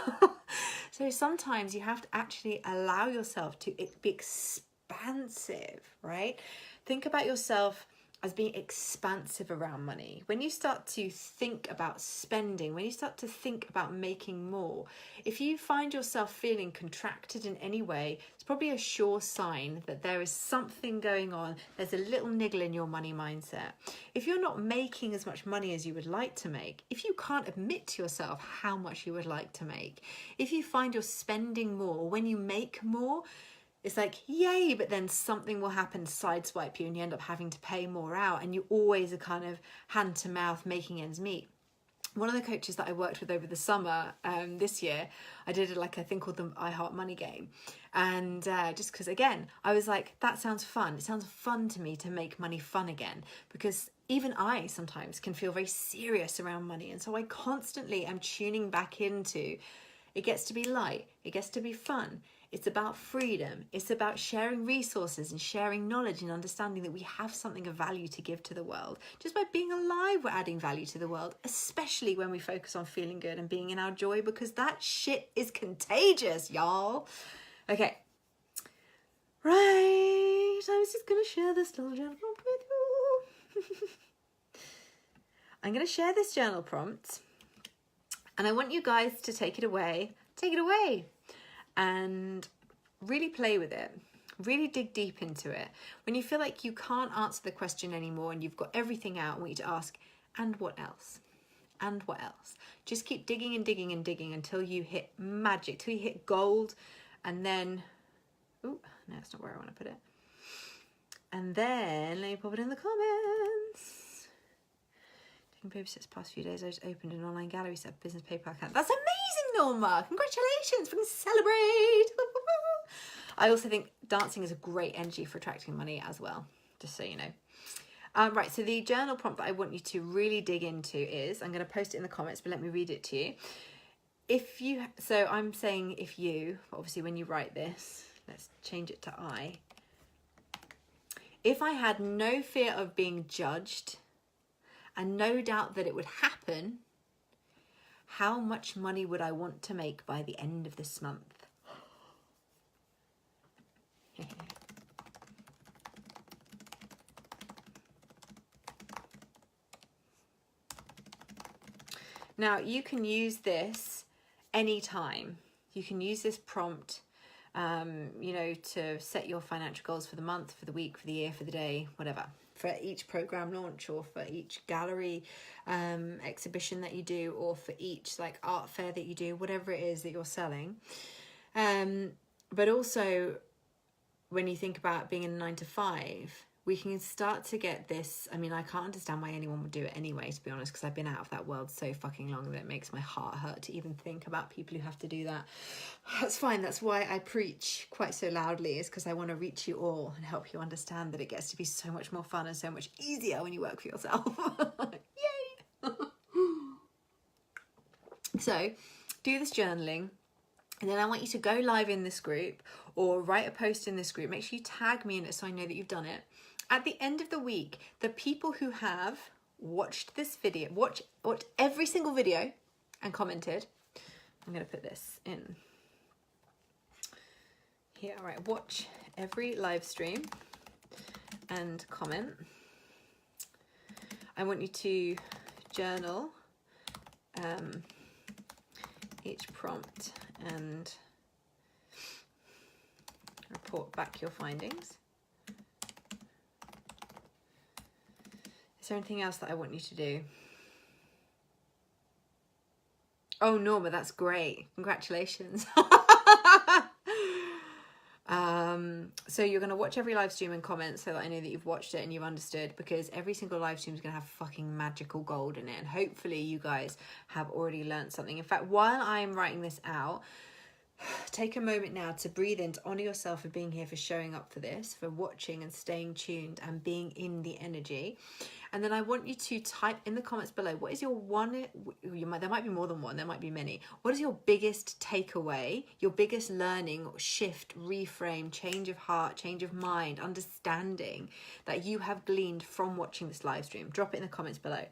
So sometimes you have to actually allow yourself to be expansive, right? Think about yourself as being expansive around money. When you start to think about spending, when you start to think about making more, if you find yourself feeling contracted in any way, it's probably a sure sign that there is something going on. There's a little niggle in your money mindset. If you're not making as much money as you would like to make, if you can't admit to yourself how much you would like to make, if you find you're spending more, when you make more, it's like, yay, but then something will happen to sideswipe you and you end up having to pay more out, and you always are kind of hand to mouth making ends meet. One of the coaches that I worked with over the summer this year, I did like a thing called the I Heart Money game. And just because, again, I was like, that sounds fun. It sounds fun to me to make money fun again, because even I sometimes can feel very serious around money. And so I constantly am tuning back into, it gets to be light, it gets to be fun. It's about freedom. It's about sharing resources and sharing knowledge and understanding that we have something of value to give to the world. Just by being alive, we're adding value to the world, especially when we focus on feeling good and being in our joy, because that shit is contagious, y'all. Okay. Right. I was just going to share this little journal prompt with you. I'm going to share this journal prompt, and I want you guys to take it away. Take it away. And really play with it, really dig deep into it. When you feel like you can't answer the question anymore and you've got everything out, I want you to ask, and what else? And what else? Just keep digging and digging and digging until you hit magic, till you hit gold, and then, oh, no, that's not where I want to put it. And then, let me pop it in the comments. Taking baby steps past few days, I just opened an online gallery set business PayPal account. That's amazing, Norma. Congratulations. We can celebrate. I also think dancing is a great energy for attracting money as well, just so you know. Right, so the journal prompt that I want you to really dig into is, I'm going to post it in the comments, but let me read it to you. So I'm saying if you, obviously when you write this, let's change it to I. If I had no fear of being judged and no doubt that it would happen, how much money would I want to make by the end of this month? Now, you can use this anytime. You can use this prompt, you know, to set your financial goals for the month, for the week, for the year, for the day, whatever. For each program launch, or for each gallery exhibition that you do, or for each like art fair that you do, whatever it is that you're selling. But also, when you think about being in a 9-to-5, we can start to get this. I mean, I can't understand why anyone would do it anyway, to be honest, because I've been out of that world so fucking long that it makes my heart hurt to even think about people who have to do that. That's fine. That's why I preach quite so loudly, is because I want to reach you all and help you understand that it gets to be so much more fun and so much easier when you work for yourself. Yay! So, do this journaling. And then I want you to go live in this group or write a post in this group. Make sure you tag me in it so I know that you've done it. At the end of the week, the people who have watched this video, watched every single video and commented. I'm going to put this in here. All right, watch every live stream and comment. I want you to journal each prompt and report back your findings. Is there anything else that I want you to do? Oh, Norma, that's great. Congratulations. So you're going to watch every live stream and comment so that I know that you've watched it and you've understood, because every single live stream is going to have fucking magical gold in it. And hopefully you guys have already learned something. In fact, while I'm writing this out, Take a moment now to breathe in, to honor yourself for being here, for showing up for this, for watching and staying tuned and being in the energy. And then I want you to type in the comments below, what is your one, there might be more than one, there might be many. What is your biggest takeaway, your biggest learning, shift, reframe, change of heart, change of mind, understanding that you have gleaned from watching this live stream? Drop it in the comments below.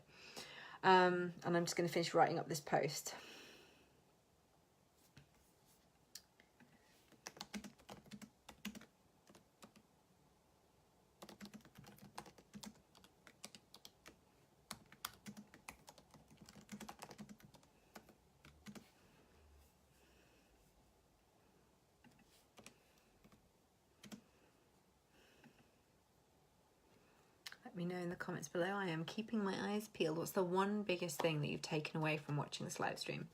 And I'm just going to finish writing up this post. Let me know in the comments below. I am keeping my eyes peeled. What's the one biggest thing that you've taken away from watching this live stream?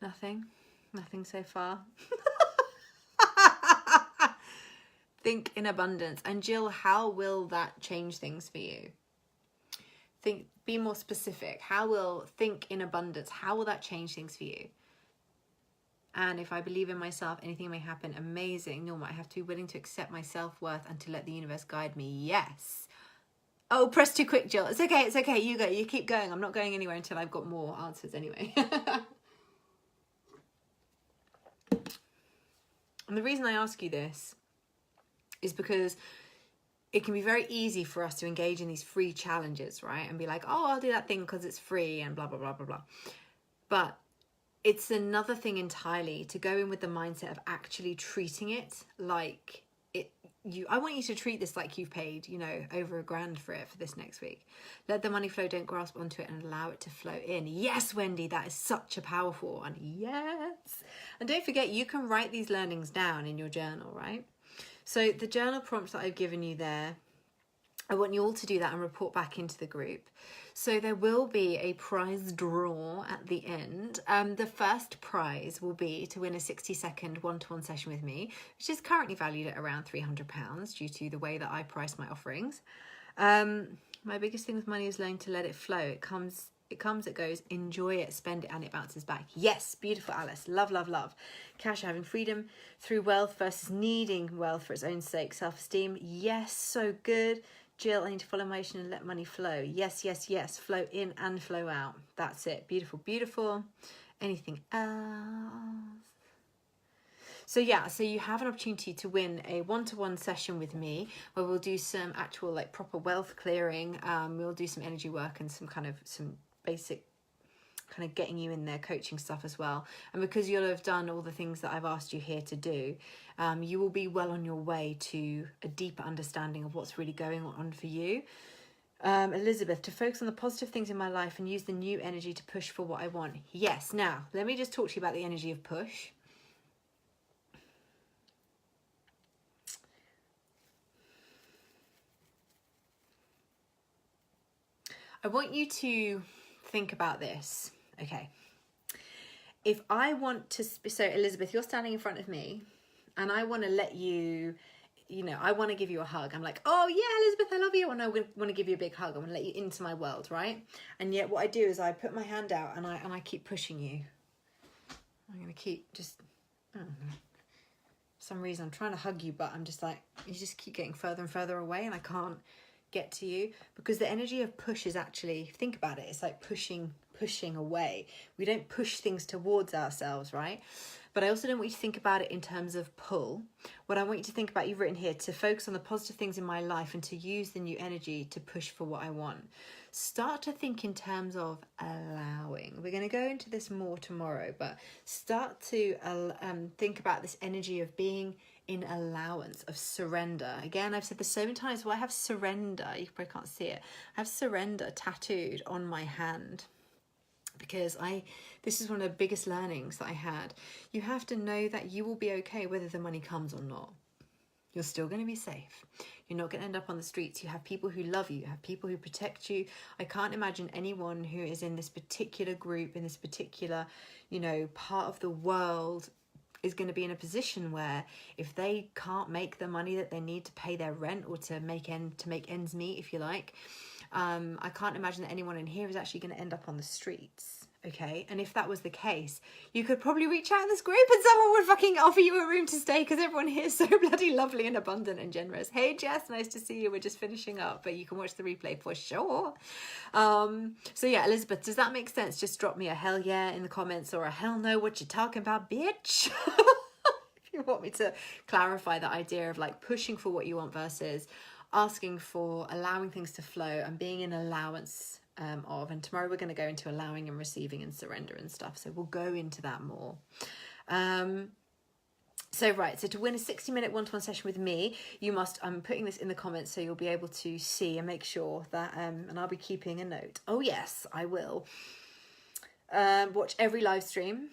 Nothing? Nothing so far? Think in abundance. And Jill, how will that change things for you? Be more specific. How will think in abundance, how will that change things for you? And if I believe in myself, anything may happen. Amazing. Norma, I have to be willing to accept my self-worth and to let the universe guide me. Yes. Oh, press too quick, Jill. It's okay. It's okay. You go. You keep going. I'm not going anywhere until I've got more answers anyway. And the reason I ask you this is because it can be very easy for us to engage in these free challenges, right? And be like, oh, I'll do that thing because it's free and blah, blah, blah, blah, blah. But it's another thing entirely to go in with the mindset of actually treating it like I want you to treat this like you've paid, over $1,000 for it for this next week. Let the money flow, don't grasp onto it, and allow it to flow in. Yes, Wendy, that is such a powerful one. Yes. And don't forget, you can write these learnings down in your journal, right? So the journal prompts that I've given you there, I want you all to do that and report back into the group. So there will be a prize draw at the end. The first prize will be to win a 60-second one-to-one session with me, which is currently valued at around £300 due to the way that I price my offerings. My biggest thing with money is learning to let it flow. It comes, it goes, enjoy it, spend it, and it bounces back. Yes, beautiful, Alice. Love, love, love. Cash, having freedom through wealth versus needing wealth for its own sake. Self-esteem. Yes, so good. Jill, I need to follow my motion and let money flow. Yes, yes, yes. Flow in and flow out. That's it. Beautiful, beautiful. Anything else? So yeah, so you have an opportunity to win a one-to-one session with me where we'll do some actual proper wealth clearing. We'll do some energy work and some basic kind of getting you in there coaching stuff as well. And because you'll have done all the things that I've asked you here to do, you will be well on your way to a deeper understanding of what's really going on for you. Elizabeth, to focus on the positive things in my life and use the new energy to push for what I want. Yes. Now, let me just talk to you about the energy of push. I want you to think about this. Okay. If I want to, so Elizabeth, you're standing in front of me and I want to let you, I want to give you a hug. I'm like, oh yeah, Elizabeth, I love you. And I want to give you a big hug. I want to let you into my world, right? And yet what I do is I put my hand out and I keep pushing you. I'm going to keep just, I don't know. For some reason I'm trying to hug you, but I'm just like, you just keep getting further and further away and I can't get to you, because the energy of push is actually, think about it, it's like pushing away. We don't push things towards ourselves, right? But I also don't want you to think about it in terms of pull. What I want you to think about, you've written here, to focus on the positive things in my life and to use the new energy to push for what I want. Start to think in terms of allowing. We're going to go into this more tomorrow, but start to think about this energy of being in allowance, of surrender. Again, I've said this so many times, well, I have surrender, you probably can't see it, I have surrender tattooed on my hand, because this is one of the biggest learnings that I had. You have to know that you will be okay whether the money comes or not. You're still going to be safe. You're not going to end up on the streets. You have people who love you. You have people who protect you. I can't imagine anyone who is in this particular group, in this particular, you know, part of the world is going to be in a position where if they can't make the money that they need to pay their rent or to make ends meet, if you like, I can't imagine that anyone in here is actually going to end up on the streets. Okay, and if that was the case, you could probably reach out in this group and someone would fucking offer you a room to stay, because everyone here is so bloody lovely and abundant and generous. Hey Jess, nice to see you. We're just finishing up, but you can watch the replay for sure. So yeah, Elizabeth, does that make sense? Just drop me a hell yeah in the comments, or a hell no, what you talking about, bitch? If you want me to clarify that idea of like pushing for what you want versus asking for, allowing things to flow and being in allowance of. And tomorrow we're going to go into allowing and receiving and surrender and stuff, so we'll go into that more. So to win a 60-minute one-to-one session with me, you must, I'm putting this in the comments so you'll be able to see and make sure that, and I'll be keeping a note. Oh yes, I will. Watch every live stream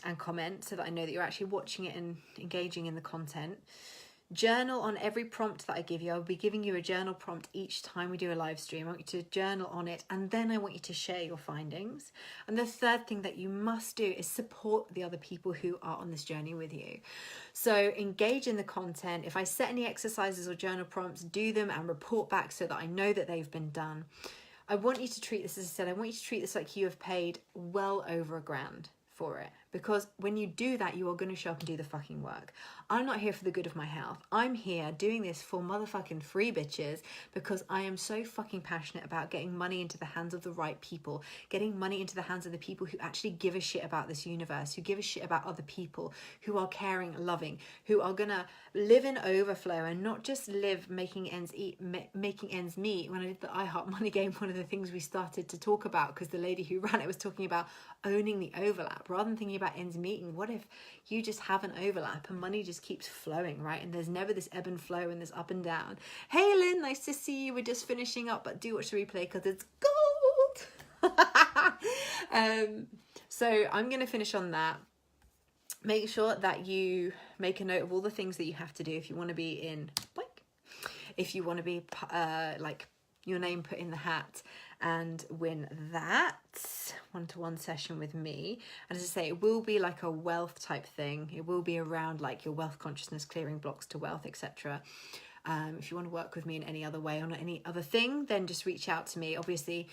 and comment so that I know that you're actually watching it and engaging in the content. Journal on every prompt that I give you. I'll be giving you a journal prompt each time we do a live stream. I want you to journal on it, and then I want you to share your findings. And the third thing that you must do is support the other people who are on this journey with you. So engage in the content. If I set any exercises or journal prompts, do them and report back so that I know that they've been done. I want you to treat this, as I said, I want you to treat this like you have paid well over $1,000 for it, because when you do that, you are going to show up and do the fucking work. I'm not here for the good of my health. I'm here doing this for motherfucking free, bitches, because I am so fucking passionate about getting money into the hands of the right people, getting money into the hands of the people who actually give a shit about this universe, who give a shit about other people, who are caring, loving, who are gonna live in overflow and not just live making ends meet. When I did the iHeart Money Game, one of the things we started to talk about, because the lady who ran it was talking about owning the overlap rather than thinking about ends meeting. What if you just have an overlap and money just keeps flowing, right? And there's never this ebb and flow and this up and down. Hey Lynn, nice to see you. We're just finishing up, but do watch the replay because it's gold. So I'm going to finish on that. Make sure that you make a note of all the things that you have to do if you want to be in, if you want to be like your name put in the hat and win that one-to-one session with me. And as I say, it will be like a wealth type thing. It will be around like your wealth consciousness, clearing blocks to wealth, etc. If you want to work with me in any other way on any other thing, then just reach out to me. Obviously,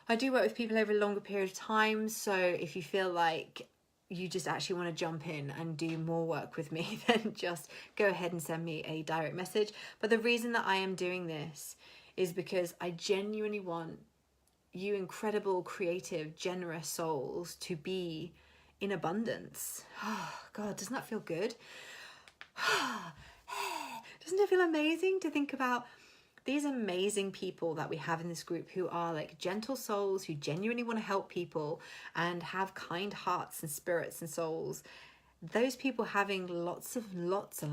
I do work with people over a longer period of time, so if you feel like you just actually want to jump in and do more work with me, then just go ahead and send me a direct message. But the reason that I am doing this is because I genuinely want you incredible, creative, generous souls to be in abundance. Oh, God, doesn't that feel good? Doesn't it feel amazing to think about these amazing people that we have in this group who are like gentle souls, who genuinely want to help people and have kind hearts and spirits and souls? Those people having lots and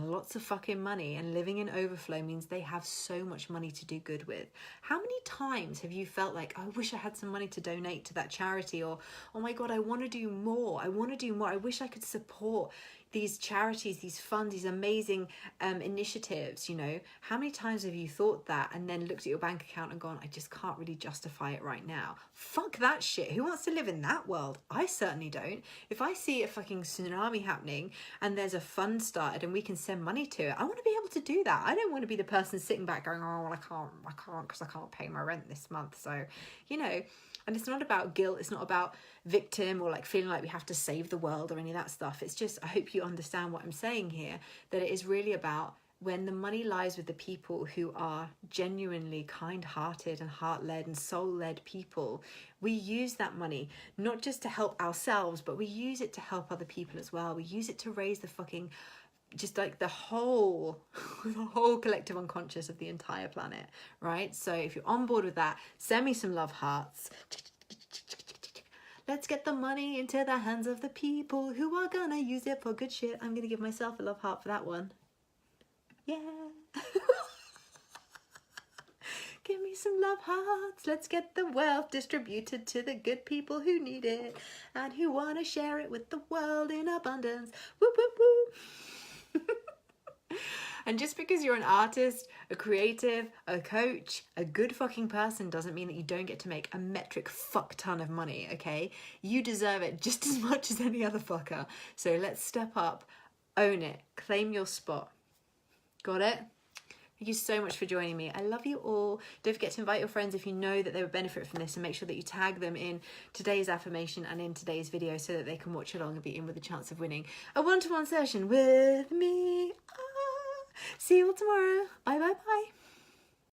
lots of fucking money and living in overflow means they have so much money to do good with. How many times have you felt like, oh, I wish I had some money to donate to that charity, or oh my God, I want to do more. I want to do more. I wish I could support these charities, these funds, these amazing initiatives, you know? How many times have you thought that and then looked at your bank account and gone, I just can't really justify it right now? Fuck that shit. Who wants to live in that world? I certainly don't. If I see a fucking tsunami happening and there's a fund started and we can send money to it, I want to be able to do that. I don't want to be the person sitting back going, oh, well, I can't because I can't pay my rent this month. So, you know, and it's not about guilt. It's not about victim or like feeling like we have to save the world or any of that stuff. It's just, I hope you understand what I'm saying here, that it is really about when the money lies with the people who are genuinely kind-hearted and heart-led and soul-led people. We use that money not just to help ourselves, but we use it to help other people as well. We use it to raise the fucking, just like the whole collective unconscious of the entire planet, right? So if you're on board with that, send me some love hearts. Let's get the money into the hands of the people who are gonna use it for good shit. I'm gonna give myself a love heart for that one. Yeah. Give me some love hearts. Let's get the wealth distributed to the good people who need it and who want to share it with the world in abundance. Woo, woo, woo. And just because you're an artist, a creative, a coach, a good fucking person doesn't mean that you don't get to make a metric fuck ton of money, okay? You deserve it just as much as any other fucker. So let's step up, own it, claim your spot. Got it? Thank you so much for joining me. I love you all. Don't forget to invite your friends if you know that they would benefit from this, and make sure that you tag them in today's affirmation and in today's video so that they can watch along and be in with a chance of winning a one-to-one session with me. See you all tomorrow. Bye, bye, bye.